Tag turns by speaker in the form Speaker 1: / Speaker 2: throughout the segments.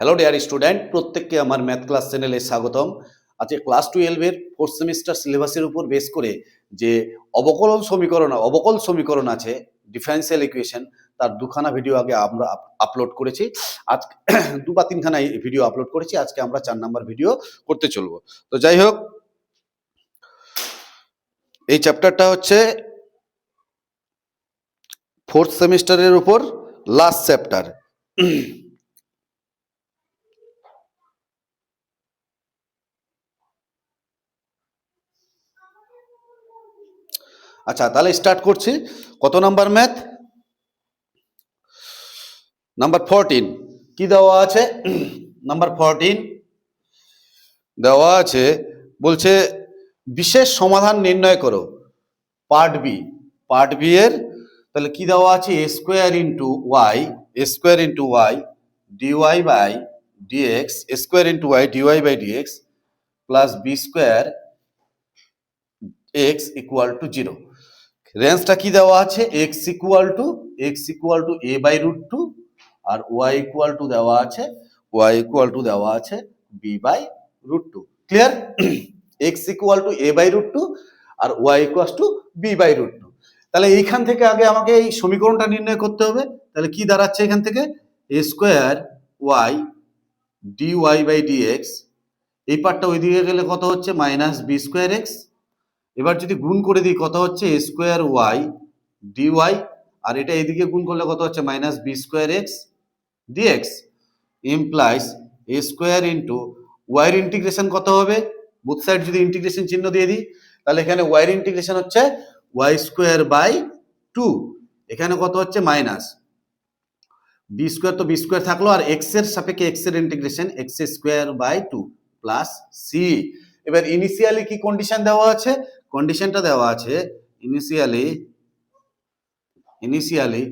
Speaker 1: Hello dear student, প্রত্যেককে আমার math class চ্যানেলে স্বাগতম। আজকে ক্লাস 12 এর ফোর্থ সেমিস্টার সিলেবাসের উপর বেস করে যে অবকল সমীকরণ আছে, ডিফারেন্সিয়াল ইকুয়েশন, তার দুখানা ভিডিও আগে আমরা আপলোড করেছি। আজ দু বা তিনখানা ভিডিও আপলোড করেছি। আজকে আমরা 4 নাম্বার ভিডিও করতে চলবো। তো যাই হোক, এই চ্যাপ্টারটা হচ্ছে ফোর্থ সেমিস্টারের উপর লাস্ট চ্যাপ্টার। আচ্ছা, তাহলে স্টার্ট করছি। কত নাম্বার ম্যাথ? নাম্বার 14 কি দেওয়া আছে? নাম্বার 14 দেওয়া আছে, বলছে বিশেষ সমাধান নির্ণয় করো। পার্ট বি এর তাহলে কি দেওয়া আছে? a square into y dy by dx, a square into y dy by dx plus b square x equal to 0। রেঞ্জটা কি দেওয়া আছে? x equal to a by root two, আর y ইকুয়াল টু দেওয়া আছে b by root two. Clear? x equal to a by root two আর y equal to b by root two. তাহলে এইখান থেকে আগে আমাকে এই সমীকরণটা নির্ণয় করতে হবে। তাহলে কি দাঁড়াচ্ছে এখান থেকে? a স্কয়ার y dy বাই dx, এই পার্টটা ওইদিকে গেলে কত হচ্ছে? Minus B square x. এবার যদি গুণ করে দিই কত হচ্ছে? a স্কয়ার ওয়াই ডিওয়াই, আর এটা এদিকে গুণ করলে কত হচ্ছে? Minus B square x dx implies a square into ওয়াইয়ের ইন্টিগ্রেশন কত হবে? বুথ সাইড যদি ইন্টিগ্রেশন চিহ্ন দিয়ে দিই, তাহলে এখানে ওয়াইয়ের ইন্টিগ্রেশন হচ্ছে ওয়াই স্কয়ার বাই টু, এখানে কত হচ্ছে? মাইনাস বি স্কয়ার, তো বি স্কয়ার থাকলো, আর এক্স এর সাপেক্ষে এক্স এর integration X square by two plus C. এবার ইনিশিয়ালি কি কন্ডিশন দেওয়া আছে? কন্ডিশনটা দেওয়া আছে initially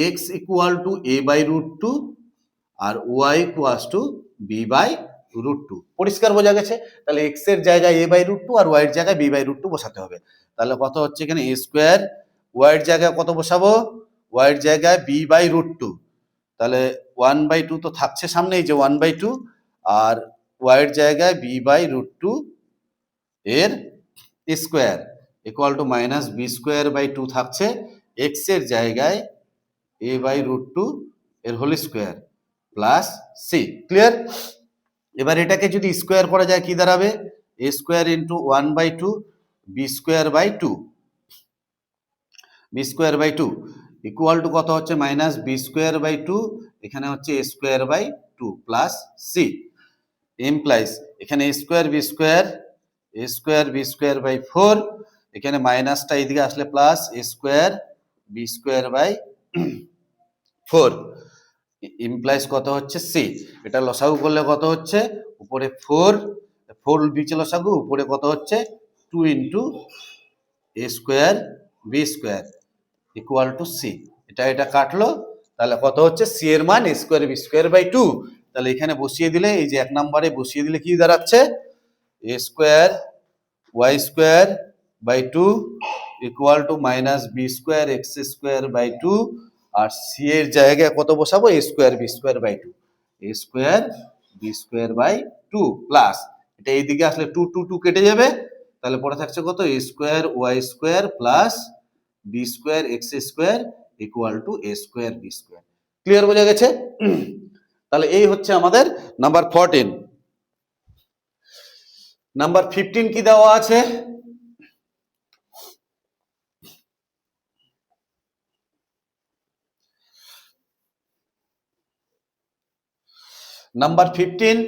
Speaker 1: X equal to A by root two আর Y equal to B by root two. পরিষ্কার বোঝা গেছে? তাহলে এক্স এর জায়গায় এ বাই রুট টু আর ওয়াই এর জায়গায় বি বাই রুট টু বসাতে হবে। তাহলে কত হচ্ছে এখানে? এ স্কোয়ার, ওয়াই এর জায়গায় কত বসাবো? ওয়াই এর জায়গায় বি বাই রুট টু। তাহলে 1/2 তো থাকছে সামনেই, যে 1/2, আর ওয়াই এর জায়গায় বি বাই রুট টু এর square equal to minus B square by two থাকছে, এক্স এর জায়গায় এ বাই রুট টু এর whole square plus C. Clear? এবার এটাকে যদি স্কোয়ার করা যায় কি দাঁড়াবে? A square into 1/2 B square by two equal to কত হচ্ছে? Minus B square by two, এখানে হচ্ছে এ square by two plus C implies এখানে A square B square by 4, এখানে মাইনাসটা এদিকে আসলে plus a square B square by 4 implies কত হচ্ছে? সি। এটা লসাগু করলে কত হচ্ছে? উপরে 4 নিচে লসাগু, উপরে কত হচ্ছে? 2 into A square B square equal to C. এটা কাটলো, তাহলে কত হচ্ছে? সি এর মান A square B square by two. তাহলে এখানে বসিয়ে দিলে, এই যে 1 নম্বরে বসিয়ে দিলে কি দাঁড়াচ্ছে? A square Y square by two equal to minus B square x square by two, আর সি এর জায়গায় কত বসাবো? A square B square by two, A square B square by two plus, এটা এইদিকে আসলে টু টু টু কেটে যাবে, তাহলে পরে থাকছে কত? A square Y square plus B square x square equal to A square B square. Clear বোঝা গেছে? তাহলে এই হচ্ছে আমাদের নাম্বার 14। নাম্বার 15 কি দেওয়া আছে? নাম্বার 15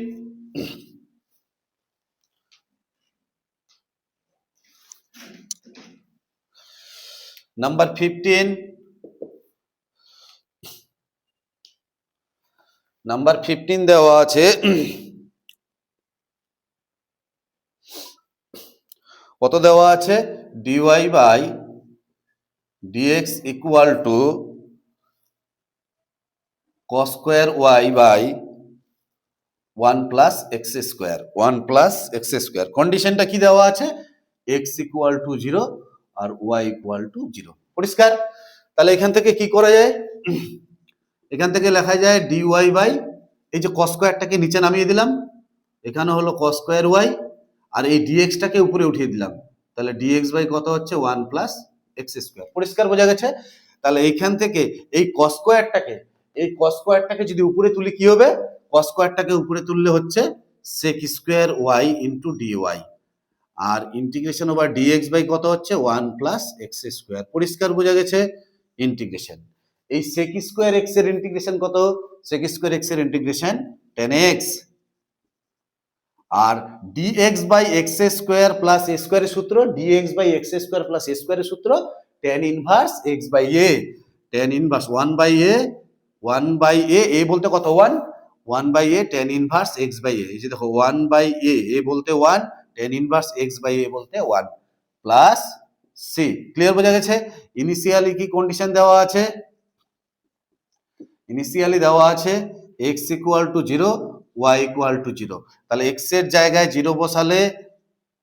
Speaker 1: দেওয়া আছে, কত দেওয়া আছে? Dy by dx equal to cos square y by 1 plus x square. কন্ডিশনটা কি দেওয়া আছে? এক্স ইকুয়াল টু 0 আর ওয়াই ইকুয়াল টু 0। পরিষ্কার? তাহলে এখান থেকে কি করা যায়? এখান থেকে লেখা যায় ডিওয়াই বাই এই যে কস স্কোয়ারটাকে নিচে নামিয়ে দিলাম, এখানে হলো কস স্কোয়ার ওয়াই, আর এই ডিএক্সটাকে উপরে উঠিয়ে দিলাম, তাহলে ডিএক্স বাই কত হচ্ছে 1 প্লাস এক্স স্কোয়ার। পরিষ্কার বোঝা গেছে? তাহলে এইখান থেকে এই কস স্কোয়ারটাকে যদি উপরে তুলি কি হবে? কস স্কোয়ারটাকে উপরে তুললে হচ্ছে sec square y into dy, আর ইন্টিগ্রেশন ওভার ডিএক্স বাই কত হচ্ছে 1 প্লাস এক্স স্কোয়ার। পরিষ্কার বোঝা গেছে? ইন্টিগ্রেশন এই সেক স্কোয়ার এক্স এর ইন্টিগ্রেশন কত? সেক স্কোয়ার এক্স এর ইন্টিগ্রেশন 10x, আর dx by X square plus A স্কোয়ারের সূত্র, dx by X square plus A স্কোয়ারের সূত্র tan inverse x by a, tan inverse 1 by a, a বলতে কত 1 by a tan inverse x by a, এই যে দেখো 1 বাই a বলতে 1, tan inverse x by a বলতে 1 প্লাস c। ক্লিয়ার বোঝা গেছে? ইনিশিয়ালি কি কন্ডিশন দেওয়া আছে? ইনিশিয়ালি দেওয়া আছে x equal to 0, y equal to 0, তাহলে x এর জায়গায় 0 বসালে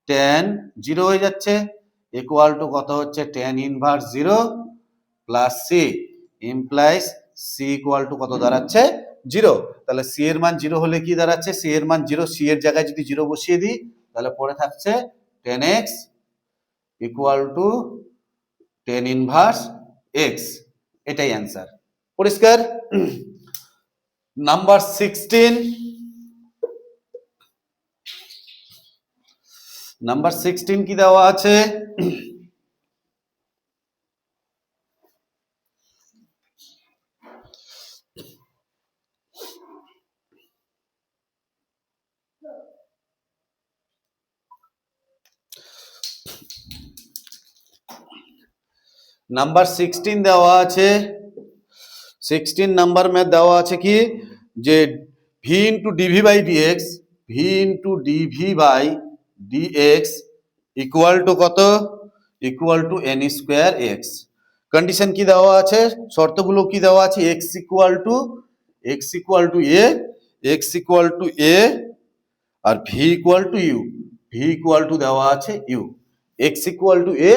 Speaker 1: tan 0 হয়ে যাচ্ছে, ইকুয়াল টু কত হচ্ছে tan inverse 0 plus c, implies c equal to কত দাঁড়াচ্ছে 0। তাহলে c এর মান 0 হলে কি দাঁড়াচ্ছে? c এর মান 0, c এর জায়গায় যদি 0 বসিয়ে দিই তাহলে পড়ে থাকছে tan x equal two tan inverse x, এটাই অ্যান্সার। পরিষ্কার? নাম্বার 16, নাম্বার 16 কি দেওয়া আছে? নাম্বার 16 দেওয়া আছে, 16 নাম্বার মে দেওয়া আছে কি যে v into DV by DX, V into DV by dx equal to কত? Equal to N square X. Condition কি দেওয়া আছে? শর্তগুলো কি দেওয়া আছে? X equal to A, X equal to A, আর V equal to U, V equal to দেওয়া আছে U, X equal to A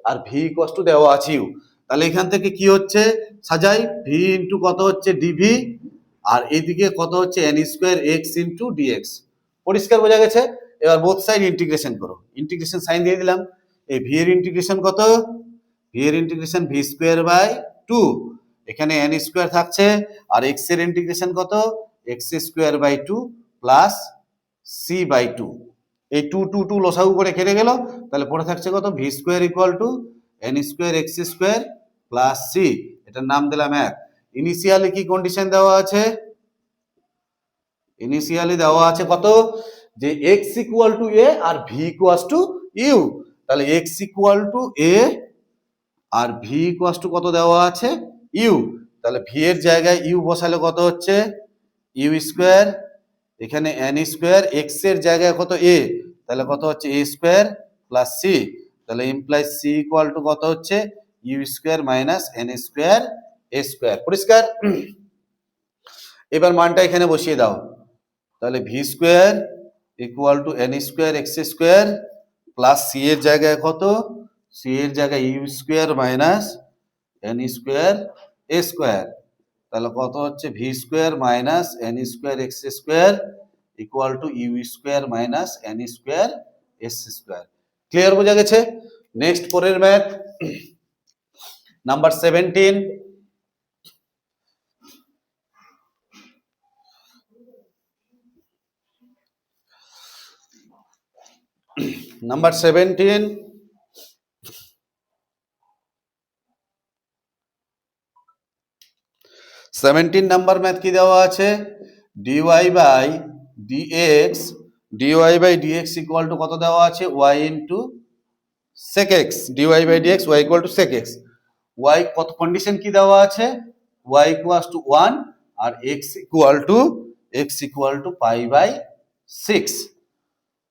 Speaker 1: আর ভি ইকুয়াল টু দেওয়া আছে ইউ। তাহলে এখান থেকে কি হচ্ছে সাজাই? ভি ইন্টু কত হচ্ছে ডিভি, আর এইদিকে কত হচ্ছে n square x into dx. পরিষ্কার বোঝা গেছে? এবার বোথ সাইড ইন্টিগ্রেশন করো, ইন্টিগ্রেশন সাইন দিয়ে দিলাম। এই ভি এর ইন্টিগ্রেশন কত? ভি এর ইন্টিগ্রেশন ভি স্কোয়ার বাই 2, এখানে এন স্কোয়ার থাকছে, আর এক্স এর ইন্টিগ্রেশন কত? X square by 2 plus C by 2, এই 2 লসাগু করে কেটে গেল, তাহলে পড়ে থাকছে কত? V square equal to N square x square plus c, এটার নাম দিলাম 1। ইনিশিয়ালি কি কন্ডিশন দেওয়া আছে? ইনিশিয়ালি দেওয়া আছে কত? যে এক্স ইকুয়াল টু এ আর ভি ইকুয়াল টু ইউ, তাহলে এক্স ইকুয়াল টু এ আর ভি ইকুয়াল টু কত দেওয়া আছে? ইউ। তাহলে ভি এর জায়গায় ইউ বসালে কত হচ্ছে? ইউ স্কোয়ার, এখানে এন স্কোয়ার, এক্স এর জায়গায় কত? এ, তাহলে কত হচ্ছে? এ স্কোয়ার প্লাস সি, তাহলে ইমপ্লাইজ সি ইকুয়াল টু কত হচ্ছে? U square minus n square a square. পরিষ্কার? এবার মানটা এখানে বসিয়ে দাও, তাহলে v square equal to N square x square plus c এর জায়গায় কত? সি এর জায়গায় u square minus n square a square, তাহলে কত হচ্ছে? V square minus n square x square equal to u square minus n square s square. Clear বোঝা গেছে? নেক্সট পরের math number 17, number 17, number math কি দেওয়া আছে? Dy by dx, dy by dx equal to কত দেওয়া আছে? Y into sec x, dy by dx y equal to sec x. Y কত কন্ডিশন কি দেওয়া আছে? ওয়াই ইকুয়াল টু 1 আর x equal to pi by 6,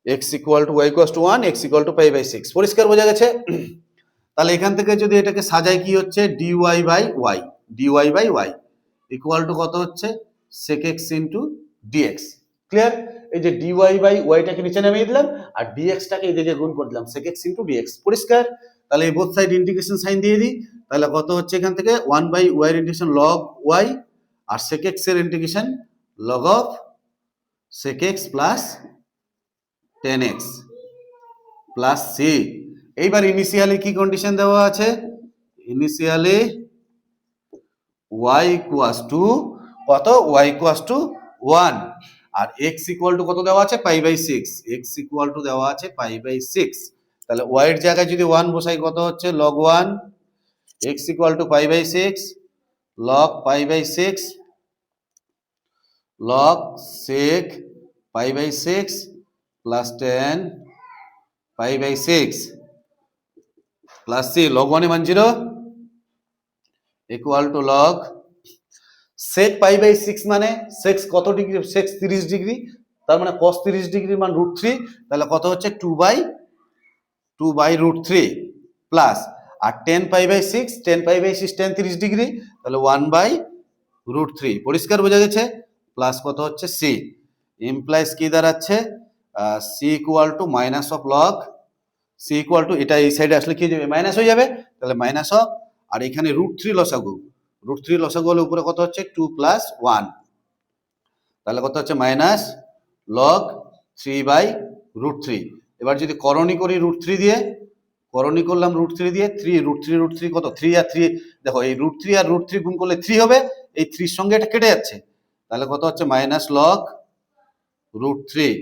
Speaker 1: x equal to y equal to 1, x equal to pi by 6। পরিষ্কার বোঝা গেছে? তাহলে এখান থেকে যদি এটাকে সাজাই কি হচ্ছে? Dy by y equal to কত হচ্ছে? Sec x into dx. Clear? এই যে ডিওয়াই বাই ওয়াইটাকে নিচে নামিয়ে দিলাম আর ডিএক্সটাকে এই দিকে গুণ করে দিলাম, সেক এক্স ইন্টু ডিএক্স। পরিষ্কার? তাহলে এই বোথ সাইড ইন্টিগ্রেশন সাইন দিয়ে দিই, তাহলে কত হচ্ছে এখান থেকে 1 বাই ওয়াই এর ইন্টিগ্রেশন লগ ওয়াই আর সেক এক্স এর integration log of sec x plus 10x plus c. এইবার ইনিশিয়ালি কি কন্ডিশন দেওয়া আছে? ইনিশিয়ালি y ইকুয়াস টু কত? y ইকুয়াস টু 1 আর x ইকুয়াল টু কত দেওয়া আছে? Pi by 6। x equal to দেওয়া আছে পাই বাই 6। তাহলে y এর জায়গায় যদি 1 বসাই কত হচ্ছে? log 1 x equal to pi by 6 log pi by 6 log sec pi by 6 plus 10 pi by 6 plus c log 1 এ মান 0 equal to log sec pi by 6 মানে sec কত ডিগ্রি? sec 30 ডিগ্রি, তার মানে cos 30 ডিগ্রির মান √3, তাহলে কত হচ্ছে? 2 বাই √3 প্লাস আর 10 pi by 6 10 pi by 6 10 30 degree, তাহলে 1 বাই √3। পরিষ্কার বোঝা গেছে? প্লাস কত হচ্ছে? c ইমপ্লাইজ কি দাঁড়াচ্ছে? c equal to minus of log c equal to, এটা এই সাইডে আসলে কি যাবে? মাইনাস হয়ে যাবে, তাহলে মাইনাস অফ, আর এখানে √3 লসাগু, √3 লসাগু হলে উপরে কত হচ্ছে? 2 প্লাস 1, তাহলে কত হচ্ছে? Minus log 3 by √3। এবার যদি করণী করি √3 দিয়ে, করণী করলাম √3 দিয়ে, 3 √3 কত? 3 আর 3, দেখো এই √3 আর √3 গুণ করলে 3 হবে, এই 3 এর সঙ্গে এটা কেটে যাচ্ছে, তাহলে কত হচ্ছে? Minus log √3।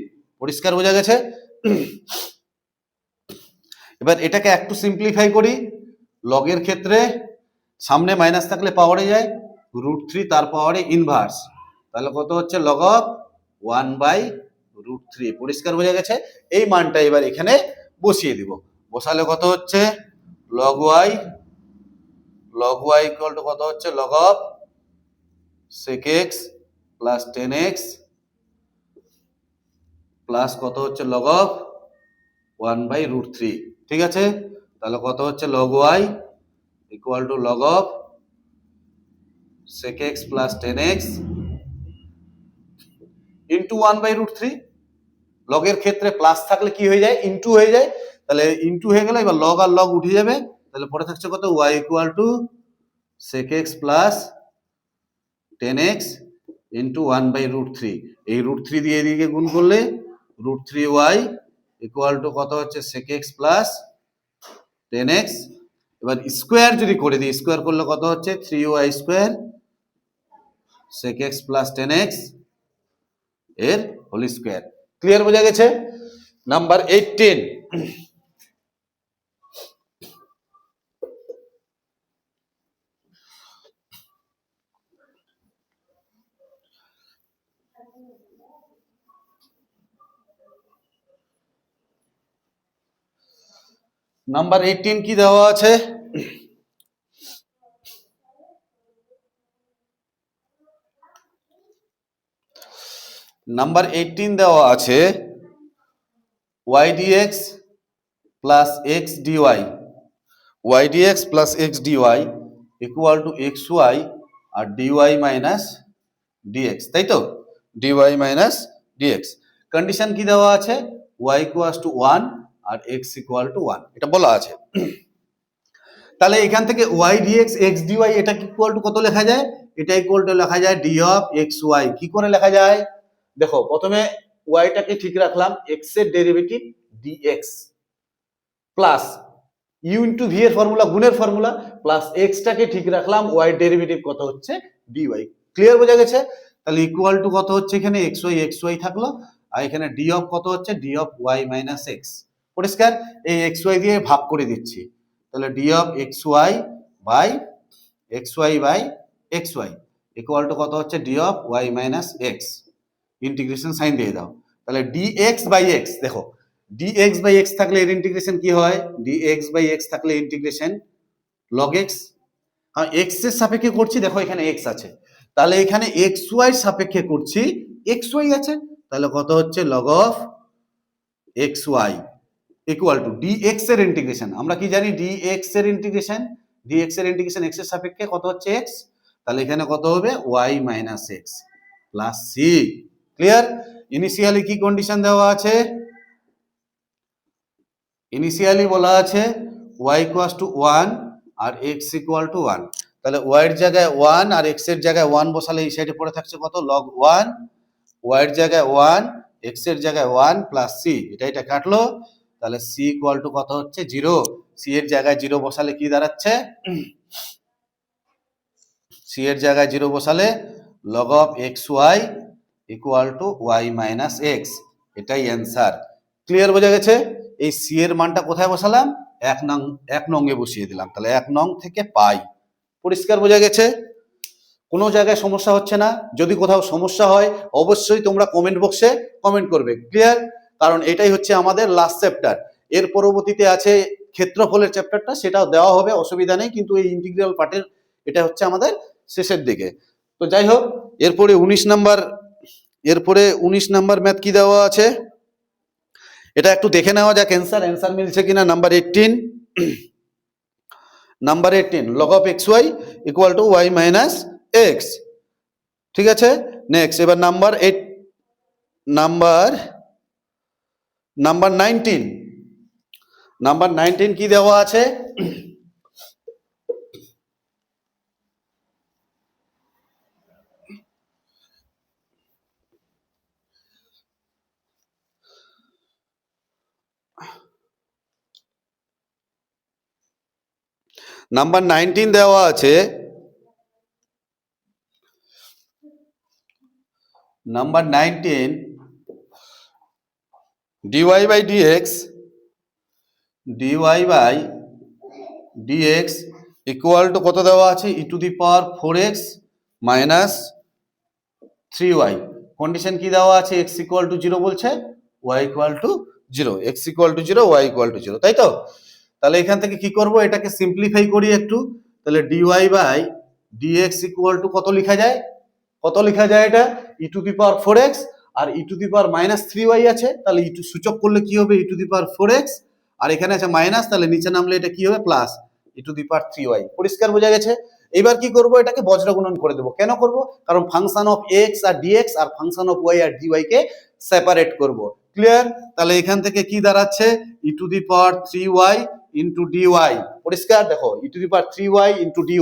Speaker 1: পরিষ্কার বোঝা গেছে? এবার এটাকে একটু সিম্পলিফাই করি। লগের ক্ষেত্রে সামনে মাইনাস থাকলে পাওয়ারে যায়, √3 তার পাওয়ারে ইনভার্স, তাহলে কত হচ্ছে? log of 1 by √3। পরিষ্কার বোঝা গেছে? এই মানটা এবার এখানে বসিয়ে দিব, বসালে কত হচ্ছে? log y ইকুয়াল টু কত হচ্ছে? log of sec x plus 10x plus কত হচ্ছে? log of 1 by √3। ঠিক আছে? তাহলে কত হচ্ছে? log y equal to log of sec x plus 10x into 1 by √3। লগের ক্ষেত্রে প্লাস থাকলে কি হয়ে যায়? ইন্টু হয়ে যায়, তাহলে ইন্টু হয়ে গেল, এবার লগ আর লগ উঠে যাবে, তাহলে পরে থাকছে কত? y equal to sec x plus 10x into 1 by √3। এই √3 দিয়ে এদিকে গুণ করলে √3y ইকুয়াল টু কত হচ্ছে? sec x plus 10x। এবার স্কোয়ার যদি করে দিই, স্কোয়ার করলে কত হচ্ছে? 3y square sec x plus 10x এর হোল স্কোয়ার। ক্লিয়ার বোঝা গেছে? নাম্বার 18, নাম্বার 18 কি দেওয়া আছে? নাম্বার 18 দেওয়া আছে y dx plus x dy, y dx plus x dy equal to xy আর dy মাইনাস dx, তাই তো? dy minus dx। কন্ডিশন কি দেওয়া আছে? y ইকুয়াল টু 1 আর x ইকুয়াল টু 1, এটা বলা আছে। তাহলে এখান থেকে y dx x dy এটা ইকুয়াল টু কত লেখা যায়? এটা ইকুয়াল টু লেখা যায় d অফ xy। কি করে লেখা যায়? দেখো, প্রথমে y টাকে ঠিক রাখলাম, x এর derivative dx plus u into v এর ফর্মুলা, গুণের ফর্মুলা, প্লাস x টাকে ঠিক রাখলাম, y এর ডেরিভেটিভ কত হচ্ছে? dy। ক্লিয়ার বোঝা গেছে? তাহলে ইকুয়াল টু কত হচ্ছে? এখানে xy থাকলো, আর এখানে d অফ কত হচ্ছে? d of y minus x। পরিষ্কার? এই xy দিয়ে ভাগ করে দিচ্ছি, তাহলে d of xy by xy equal to কত হচ্ছে? d of y minus x। Integration sign দিয়ে দাও, তাহলে dx বাই x, দেখো dx বাই x থাকলে এর ইন্টিগ্রেশন কি হয়? dx বাই x থাকলে ইন্টিগ্রেশন log x, কারণ x এর সাপেক্ষে করছি, দেখো এখানে x আছে, তাহলে এখানে xy সাপেক্ষে করছি, xy আছে, তাহলে কত হচ্ছে? log of xy equal two dx এর ইন্টিগ্রেশন, আমরা কি জানি? dx এর ইন্টিগ্রেশন x এর সাপেক্ষে কত হচ্ছে? x, তাহলে এখানে কত হবে? y minus x plus c। Clear? Initially কি কন্ডিশন দেওয়া আছে? ইনিশিয়ালি বলা আছে y ইকুয়াল টু 1 আর x ইকুয়াল টু 1, তাহলে ওয়াই এর জায়গায় 1 আর এক্স এর জায়গায় 1 বসালে এই সাইডে পড়ে থাকছে কত লগ 1, ওয়াই এর জায়গায় 1 এক্স এর জায়গায় 1 প্লাস সি, এটা কাটলো, তাহলে সি ইকুয়াল টু কত হচ্ছে 0। সি এর জায়গায় 0 বসালে কি দাঁড়াচ্ছে, সি এর জায়গায় 0 বসালে log of x Y equal to y minus x, এটাই অ্যান্সার। ক্লিয়ার বোঝা গেছে? এই সি এর মানটা কোথায় বসালাম, এক নং এ বসিয়ে দিলাম, তাহলে 1 নং থেকে পাই। পরিষ্কার বোঝা গেছে? কোনো জায়গায় সমস্যা হচ্ছে না? যদি কোথাও সমস্যা হয় অবশ্যই তোমরা কমেন্ট বক্সে কমেন্ট করবে। ক্লিয়ার? কারণ এটাই হচ্ছে আমাদের লাস্ট চ্যাপ্টার। এর পরবর্তীতে আছে ক্ষেত্রফলের চ্যাপ্টারটা, সেটাও দেওয়া হবে, অসুবিধা নেই, কিন্তু এই ইন্টিগ্রাল পার্টের এটা হচ্ছে আমাদের শেষের দিকে। তো যাই হোক, এরপরে 19 নাম্বার ম্যাথ কি দেওয়া আছে এটা একটু দেখে নেওয়া যাক। অ্যান্সার মিলছে কিনা। Number 18 log of x Y equal to y minus x. ঠিক আছে, নেক্সট এবার নাম্বার 19 কি দেওয়া আছে, নাম্বার 19 দেওয়া আছে, number 19 dy by dx equal to কত দেওয়া আছে, E to the power 4x minus 3y। Condition কি দেওয়া আছে, x ইকুয়াল টু 0 বলছে, y equal to 0, x equal to 0, y equal to 0, তাই তো? তাহলে এখান থেকে কি করব, এটাকে সিম্পলিফাই করি একটু। তাহলে dy by dx equal to কত লেখা যায়, এটা E to the power 4x আর E to the power minus 3y আছে, তাহলে ই টু সূচক করলে কি হবে, E to the power 4x, আর এখানে আছে মাইনাস, তাহলে নিচে নামলে এটা কি হবে plus E to the power 3y। পরিষ্কার বোঝা গেছে? এবার কি করব, এটাকে বজ্র গুণন করে দেব। কেন করব, কারণ ফাংশন অফ x আর dx আর ফাংশন অফ y আর dy কে সেপারেট করব। ক্লিয়ার? তাহলে এখান থেকে কি দাঁড়াচ্ছে, E to the power 3y into dy। পরিষ্কার? দেখো, E to the power 3y into dy,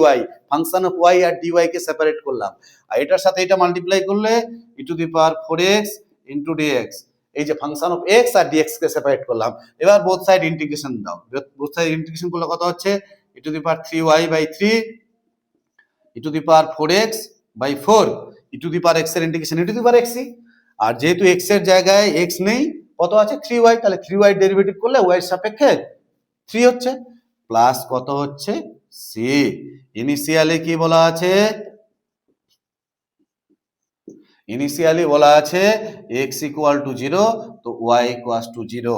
Speaker 1: function of y আর dy কে সেপারেট করলাম, আর এটার সাথে এটা মাল্টিপ্লাই করলে E to the power 4x into dx, এই যে ফাংশন অফ x আর dx কে সেপারেট করলাম। এবার বোথ সাইড ইন্টিগ্রেশন দাও, বোথ সাইড ইন্টিগ্রেশন করলে কত হচ্ছে, E to the power 3y by 3 E to the power 4x by 4, E to the power x এর integration E to the power x, আর যেহেতু x এর জায়গায় x নেই, কত আছে 3y, তাহলে 3y ডেরিভেটিভ করলে y এর সাপেক্ষে 3 হচ্ছে, প্লাস কত হচ্ছে c। ইনিশিয়ালি কি বলা আছে, x ইকুয়াল টু 0, তো y ইকুয়াল টু 0।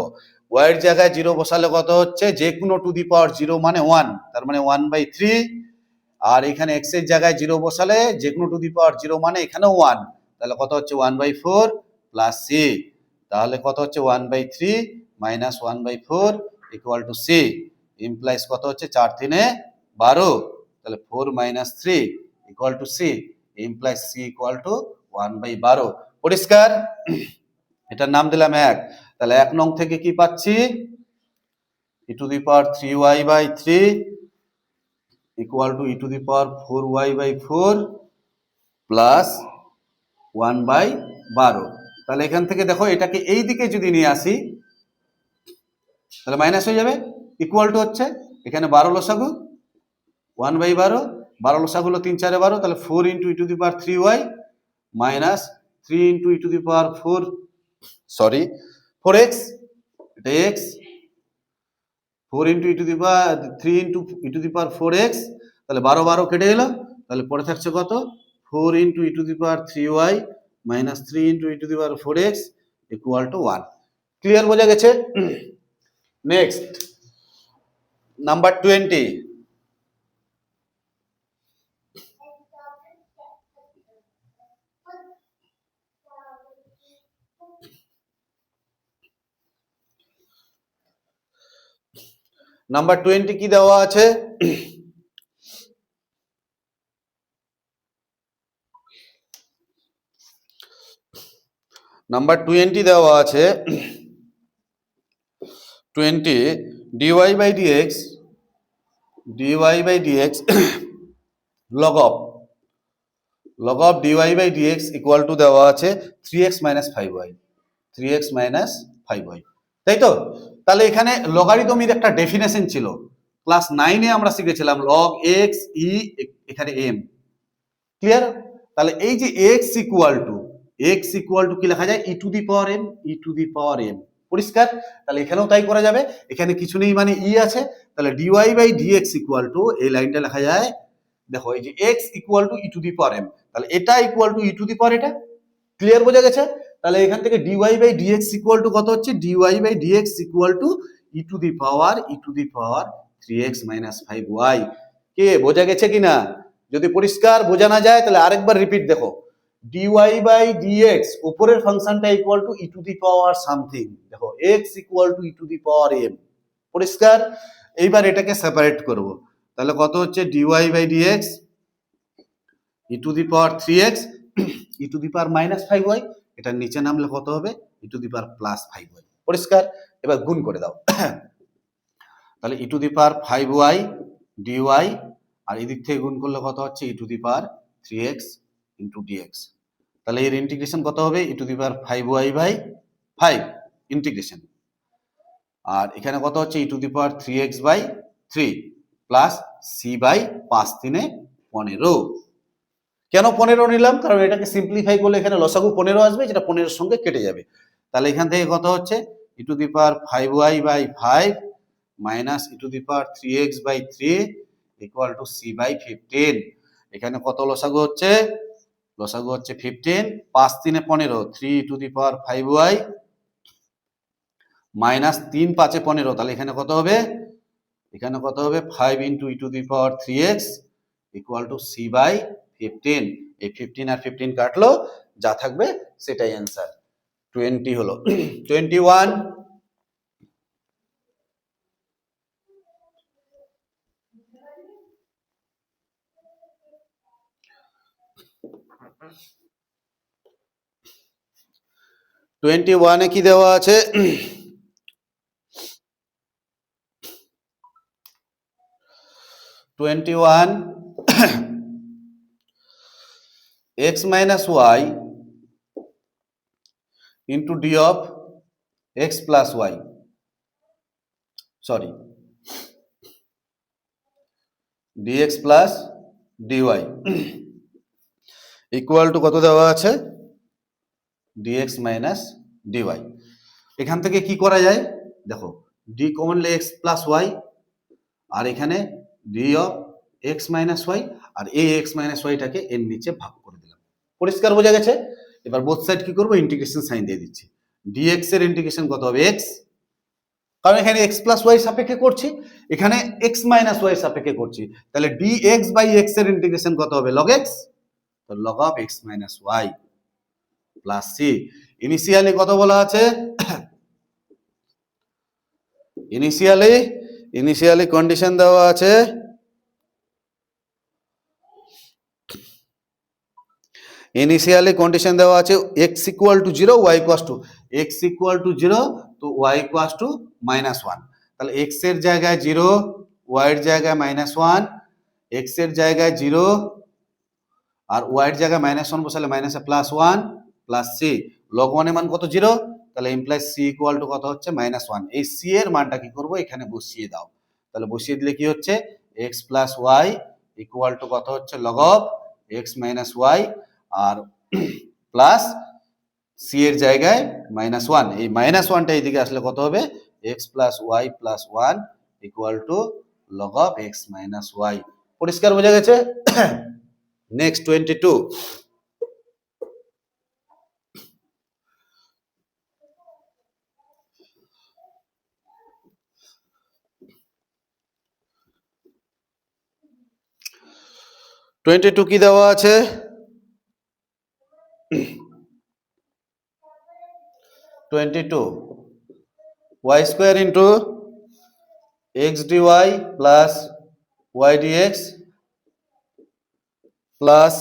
Speaker 1: y এর জায়গায় 0 বসালে কত হচ্ছে, যে কোনো টু দি পাওয়ার 0 মানে 1, তার মানে 1/3, আর এখানে x এর জায়গায় 0 বসালে যে কোনো টু দি পাওয়ার 0 মানে এখানেও 1, তাহলে কত হচ্ছে 1/4 প্লাস c, তাহলে কত হচ্ছে 1/3 minus 1/4 equal to c, implies কত হচ্ছে 4 3 12, তাহলে 4 minus 3 equal two c, implies c equal to 1/12। পরিষ্কার? এটার নাম দিলাম 1। তাহলে 1 নং থেকে কি পাচ্ছি, E to the power 3y by 3 equal to E to the power 4y by 4 plus 1/12। তাহলে এখান থেকে দেখো, এটাকে এই দিকে যদি নিয়ে আসি তাহলে মাইনাস হয়ে যাবে, ইকুয়াল টু হচ্ছে এখানে 12 লসাগু 1/12, 12 লসাগু হলো 3 4 12, তাহলে 4 into e to the power 3y minus 3 into e to the power 4x, এটা x, 4 into e to the power 3 into e to the power 4x, তাহলে 12 12 কেটে গেল, তাহলে পড়ে থাকছে কত, 4 into e to the power 3y minus 3 into e to the power 4x equal to 1। Clear বোঝা গেছে? নেক্সট নাম্বার 20, নাম্বার 20 কি দেওয়া আছে, নাম্বার 20 দেওয়া আছে 20 dy by dx log of dy by dx equal to দেওয়া আছে 3x minus 5y, 3x minus 5y, তাই তো? তাহলে এখানে লগারিদমের একটা ডেফিনেশন ছিল, ক্লাস 9-এ আমরা শিখেছিলাম লগ এক্স ই, এখানে এম, ক্লিয়ার? তাহলে এই যে x ইকুয়াল টু কি লেখা যায়, E to the power M, E to the power M, পরিষ্কার? তাহলে এখানেও তাই করা যাবে, এখানে কিছু নেই মানে ই আছে, তাহলে DY by dx equal to, এই লাইনটা লেখা যায়, দেখো এই যে x equal to E to the power M, তাহলে এটা equal to E to the power এটা, ক্লিয়ার, বোঝা গেছে? তাহলে এখান থেকে dy by dx equal to কত হচ্ছে, dy by dx equal to E to the power 3x minus 5y, কে বোঝা গেছে কিনা? যদি পরিষ্কার বোঝা না যায় তাহলে আরেকবার রিপিট দেখো, dy বাই dx উপরের ফাংশনটা equal to E to the power something, দেখো x equal to E to the power m, পরিষ্কার? এইবার এটাকে সেপারেট করব, তাহলে কত হচ্ছে dy by dx e to the power 3x e to the power minus 5y, এটার নিচে নামলে কত হবে, E to the power plus 5y, পরিষ্কার? এবার গুণ করে দাও, তাহলে ই to the power 5y dy, আর এদিক থেকে গুণ করলে কত হচ্ছে E to the power 3x into dx, তাহলে এর ইন্টিগ্রেশন কত হবে, E to the power 5y by 5 integration, আর এখানে কত হচ্ছে E to the power 3x by 3 plus C by 5×3 15। কেন 15 নিলাম, কারণ এটাকে সিম্পলিফাই করলে এখানে লসাগু 15 আসবে, যেটা 15 এর সঙ্গে কেটে যাবে, তাহলে এখান থেকে কত হচ্ছে E to the power 5y by 5 minus E to the power 3x by 3 equal to C by 15, এখানে কত লসাগু হচ্ছে, লসাগু হচ্ছে 15, 5×3 15, 3 two the power 5y minus 3 5 15, তাহলে এখানে কত হবে, এখানে কত হবে 5 into e to the power 3x equal to C by 15, এই 15 আর 15 কাটলো, যা থাকবে সেটাই অ্যান্সার, 20 হলো। 21 21-এ কি দেওয়া আছে, x minus y into d of x plus y, sorry, dx plus dy equal to কত দেওয়া আছে, dx minus dy, এখান থেকে কি করা যায়, দেখো d কমন লে x plus y, আর এখানে d of x minus y, আর এই x minus y টাকে এর নিচে ভাগ করে দিলাম, পরিষ্কার বোঝা গেছে? এবার বোথ সাইড কি করব, ইন্টিগ্রেশন সাইন দিয়ে দিচ্ছি, dx এর ইন্টিগ্রেশন কত হবে x, কারণ এখানে x প্লাস y সাপেক্ষে করছি, এখানে x মাইনাস y সাপেক্ষে করছি, তাহলে dx বাই x এর ইন্টিগ্রেশন কত হবে, log x, তো log of x minus y plus c, initially কত বলা আছে, ইনিশিয়ালি কন্ডিশন দেওয়া আছে x equal to 0, y equal two, x equal to 0, তো y ইকুয়াল টু -1, তাহলে x এর জায়গায় 0, y এর জায়গায় -1, x এর জায়গায় 0 আর y এর জায়গায় -1 বসালে -1 প্লাস c, log 1 এর মান কত 0, তাহলে ইমপ্লাইজ c ইকুয়াল টু কত হচ্ছে -1, এই c এর মানটা কি করব, এখানে বসিয়ে দাও, তাহলে বসিয়ে দিলে কি হচ্ছে x plus y equal to কত হচ্ছে log of x minus y, আর প্লাস সি এর জায়গায় -1, এই -1টা এইদিকে আসলে কত হবে, x plus y plus 1 equal to log of x minus y, পরিষ্কার বোঝা গেছে? নেক্সট 22, কি দেওয়া আছে, 22 y square into x dy plus y dx plus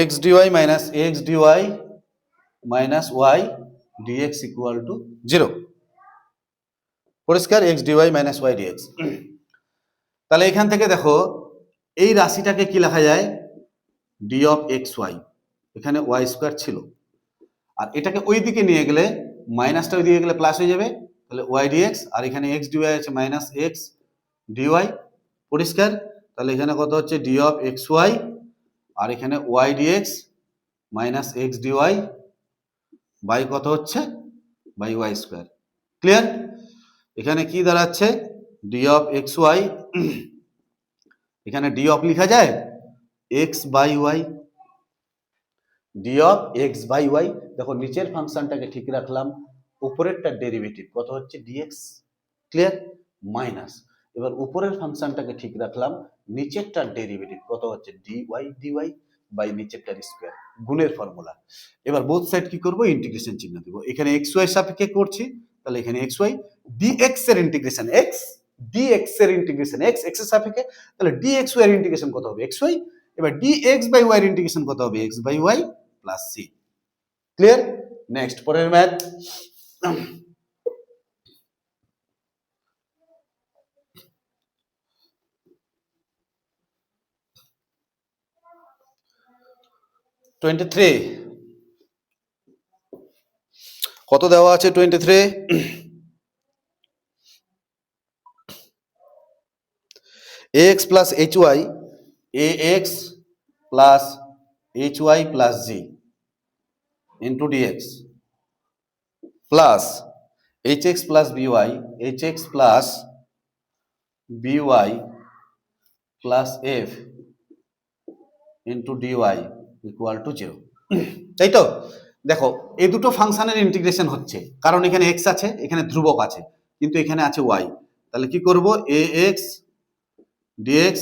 Speaker 1: x dy minus x dy minus y dx equal to 0, পরিষ্কার, x dy minus y dx, তাহলে এখান থেকে দেখো এই রাশিটাকে কি লেখা যায়, ডি অফ এক্স ওয়াই, এখানে ওয়াই স্কোয়ার ছিল, আর এটাকে ওই দিকে নিয়ে গেলে মাইনাসটা ওই দিকে গেলে প্লাস হয়ে যাবে, তাহলে ওয়াই ডিএক্স, আর এখানে এক্স ডিওয়াই আছে মাইনাস এক্স ডিওয়াই, পরিষ্কার। তাহলে এখানে কত হচ্ছে ডি অফ এক্স ওয়াই, আর এখানে y dx minus x dy by কত হচ্ছে, বাই ওয়াই স্কোয়ার। ক্লিয়ার? এখানে কি দাঁড়াচ্ছে, ডি অফ এক্স ওয়াই, এখানে ডি অফ লেখা যায় x by y, d of x by y. দেখো নিচের ফাংশনটাকে ঠিক রাখলাম, উপরেরটার ডেরিভেটিভ কত হচ্ছে ডিএক্স। ক্লিয়ার? মাইনাস, এবার উপরের ফাংশনটাকে ঠিক রাখলাম, নিচেরটার ডেরিভেটিভ কত হচ্ছে ডিওয়াই ডিওয়াই বাই নিচেরটার স্কোয়ার, গুণের ফর্মুলা। এবার বোথ সাইড কি করব, ইন্টিগ্রেশন চিহ্ন দেব। এখানে এক্স ওয়াই সাপেক্ষে করছি, তাহলে এখানে এক্স ওয়াই, ডিএক্স এর ইন্টিগ্রেশন এক্স, ডিএক্স এর ইন্টিগ্রেশন এক্স, এক্স এর সাপেক্ষে, তাহলে ডিএক্স ওয়াই এর ইন্টিগ্রেশন কত হবে এক্স ওয়াই, এবার ডিএক্স বাই ওয়াই এর ইন্টিগ্রেশন কত হবে x by y plus C. Clear? Next পরের ম্যাথ, কত দেওয়া আছে 23, ax plus hy, ax plus hy plus g into dx plus hx plus by, hx plus by plus f into dy equal to 0। তাই তো? দেখো এই দুটো ফাংশনের ইন্টিগ্রেশন হচ্ছে, কারণ এখানে x আছে, এখানে ধ্রুবক আছে, কিন্তু এখানে আছে y। তাহলে কি করব, ax dx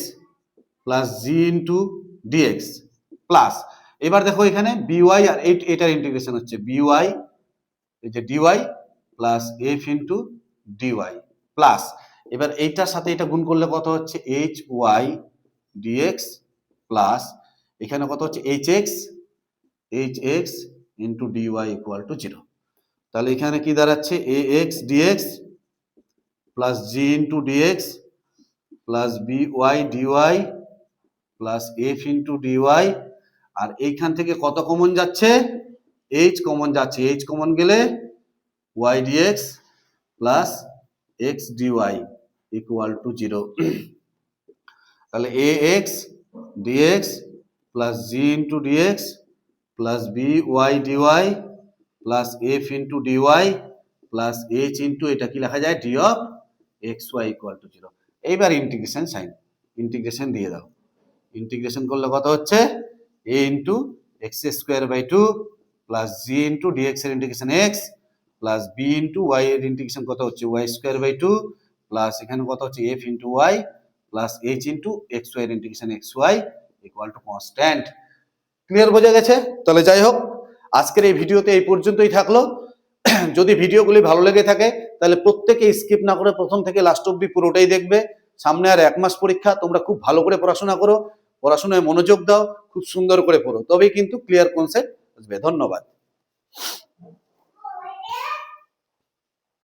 Speaker 1: plus G into DX plus, এবার দেখো এখানে বিওয়াই আর এটার ইন্টিগ্রেশন হচ্ছে বিওয়াই, এই যে dy plus F into dy plus, এবার এইটার সাথে এটা গুণ করলে কত হচ্ছে এইচ ওয়াই ডিএক্স প্লাস, এখানে কত হচ্ছে H X into DY equal to 0। তাহলে এখানে কি দাঁড়াচ্ছে A X DX plus G into DX plus B Y DY plus F into dy, আর এইখান থেকে কত কমন যাচ্ছে, এইচ কমন যাচ্ছে, এইচ কমন গেলে Y DX plus X DY equal to 0। তাহলে A X DX plus G into DX plus B Y DY plus F into dy plus H into এটা কি লেখা যায় d of x Y equal to 0। এইবার integration sign, integration দিয়ে দাও, integration করলে কত হচ্ছে a into X square by 2 plus G into DX এর integration X plus B into Y এর ইন্টিগ্রেশন কত হচ্ছে ওয়াই স্কোয়ার বাই 2 প্লাস এখানে কত হচ্ছে F into Y plus H into X Y এর integration X Y equal to constant. Clear বোঝা গেছে? তাহলে যাই হোক, আজকের এই ভিডিওতে এই পর্যন্তই থাকলো। যদি ভিডিওগুলি ভালো লেগে থাকে তাহলে প্রত্যেকে স্কিপ না করে প্রথম থেকে লাস্ট অব্দি পুরোটাই দেখবে। সামনে আর 1 মাস পরীক্ষা, তোমরা খুব ভালো করে পড়াশোনা করো, পড়াশোনায় মনোযোগ দাও, খুব সুন্দর করে পড়ো, তবেই কিন্তু ক্লিয়ার কনসেপ্ট আসবে। ধন্যবাদ।